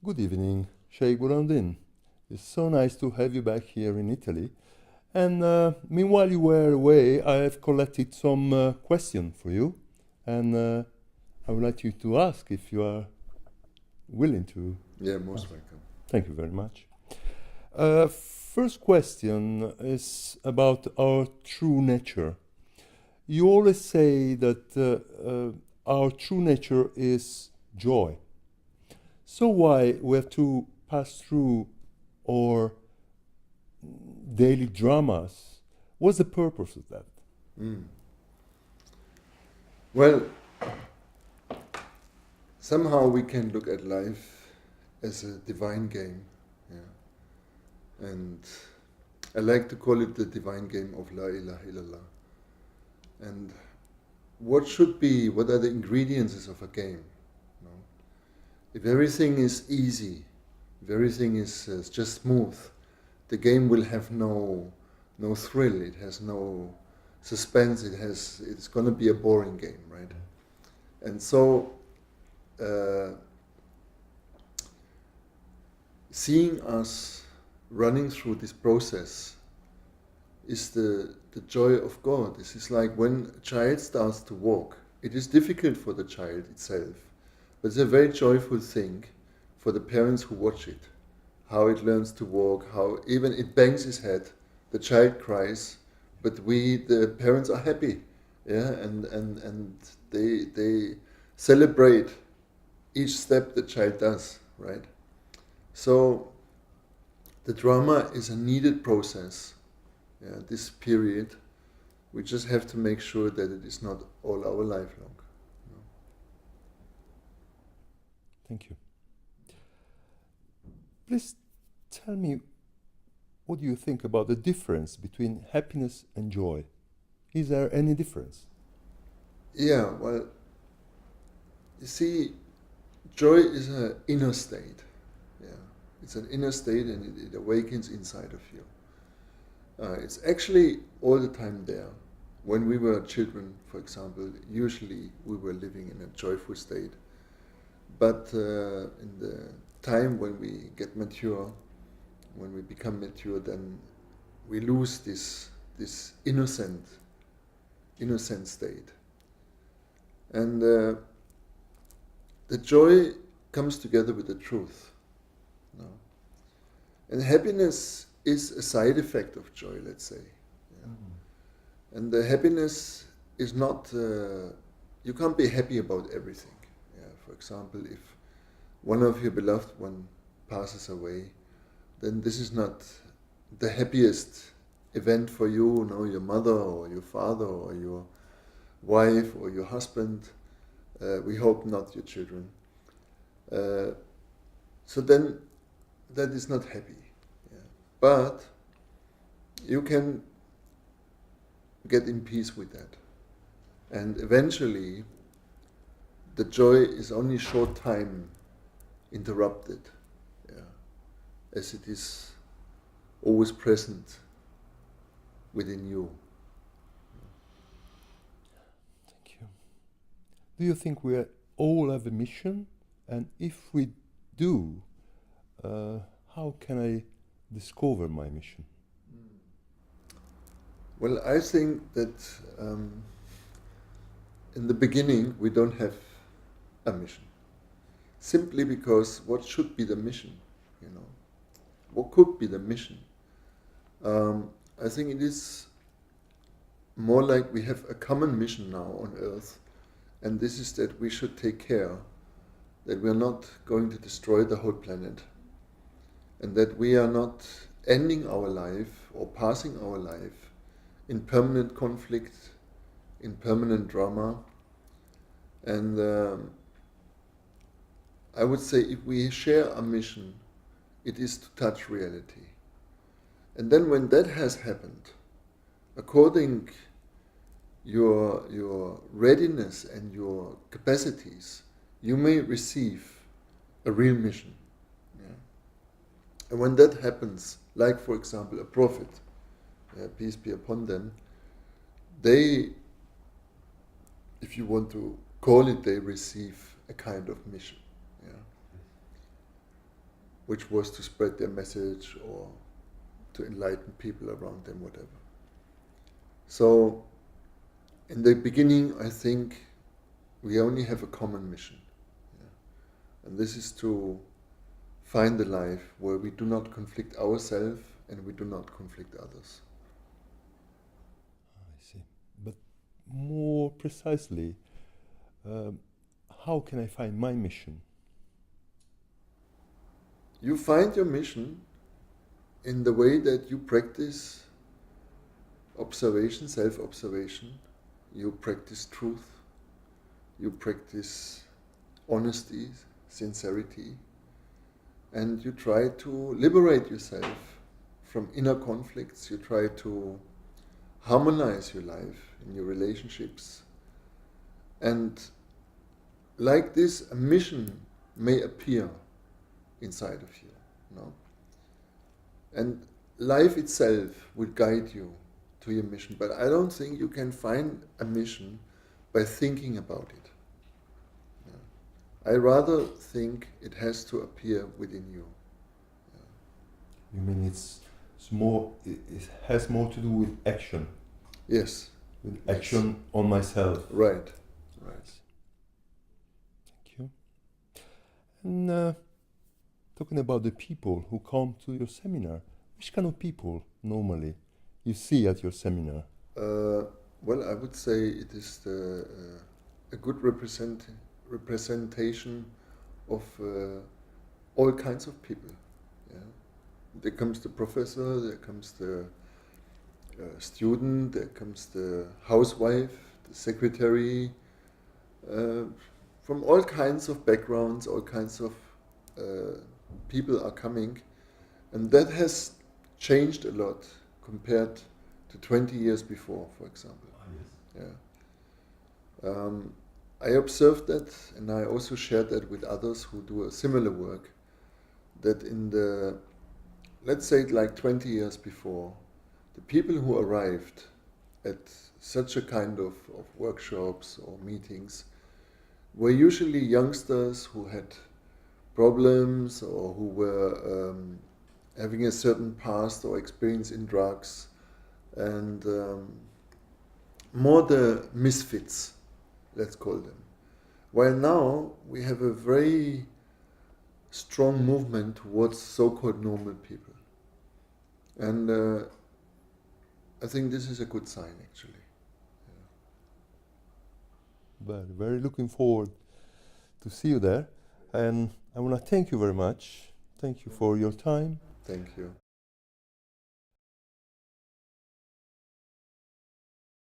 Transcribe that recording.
Good evening, Sheikh Burhanuddin. It's so nice to have you back here in Italy. And meanwhile you were away, I have collected some questions for you. And I would like you to ask if you are willing to. Yeah, most welcome. Thank you very much. First question is about our true nature. You always say that our true nature is joy. So why we have to pass through our daily dramas? What's the purpose of that? Well, somehow we can look at life as a divine game. Yeah. And I like to call it the divine game of La ilaha illallah. And what are the ingredients of a game? You know? If everything is easy, if everything is just smooth, the game will have no thrill, it has no suspense, it's going to be a boring game, right? And so seeing us running through this process is the joy of God. This is like when a child starts to walk. It is difficult for the child itself, but it's a very joyful thing for the parents who watch it. How it learns to walk, how even it bangs his head, the child cries, but the parents are happy, yeah, and they celebrate each step the child does, right? So the drama is a needed process. Yeah, this period, we just have to make sure that it is not all our life long. You know? Thank you. Please tell me, what do you think about the difference between happiness and joy? Is there any difference? Yeah, well, you see, joy is an inner state. Yeah, it's an inner state, and it awakens inside of you. It's actually all the time there. When we were children, for example, usually we were living in a joyful state. But in the time when we get mature, when we become mature, then we lose this innocent state. And the joy comes together with the truth. No? And happiness is a side effect of joy, let's say. Yeah. Mm-hmm. And the happiness is not, you can't be happy about everything. Yeah. For example, if one of your beloved one passes away, then this is not the happiest event for you, your mother or your father or your wife or your husband. We hope not your children. So then that is not happy. Yeah. But you can get in peace with that. And eventually the joy is only short time interrupted. Yeah. As it is always present within you. Thank you. Do you think we all have a mission? And if we do, how can I discover my mission? Well, I think that in the beginning we don't have a mission. Simply because what should be the mission? What could be the mission? I think it is more like we have a common mission now on earth, and this is that we should take care that we are not going to destroy the whole planet, and that we are not ending our life or passing our life in permanent conflict, in permanent drama. And I would say if we share a mission, it is to touch reality. And then when that has happened, according your readiness and your capacities, you may receive a real mission. Yeah? And when that happens, like for example a prophet, peace be upon them, they, if you want to call it, they receive a kind of mission. Yeah? which was to spread their message or to enlighten people around them, whatever. So, in the beginning, I think we only have a common mission. Yeah. And this is to find a life where we do not conflict ourselves and we do not conflict others. I see. But more precisely, how can I find my mission? You find your mission in the way that you practice observation, self-observation, you practice truth, you practice honesty, sincerity, and you try to liberate yourself from inner conflicts, you try to harmonize your life in your relationships, and like this, a mission may appear inside of you, no? And life itself will guide you to your mission, but I don't think you can find a mission by thinking about it. Yeah. I rather think it has to appear within you. Yeah. You mean it's more? It has more to do with action. Yes. With action on myself. Right. Right. Thank you. And talking about the people who come to your seminar, which kind of people normally you see at your seminar? Well, I would say it is a good representation of all kinds of people. Yeah. There comes the professor, there comes the student, there comes the housewife, the secretary, from all kinds of backgrounds, all kinds of people are coming, and that has changed a lot compared to 20 years before, for example. Yes. Yeah. I observed that, and I also shared that with others who do a similar work, that in the, let's say like 20 years before, the people who arrived at such a kind of workshops or meetings were usually youngsters who had problems or who were having a certain past or experience in drugs, and more the misfits, let's call them. While now we have a very strong movement towards so-called normal people. And I think this is a good sign, actually. Yeah. Very, very looking forward to see you there. And I want to thank you very much. Thank you for your time. Thank you.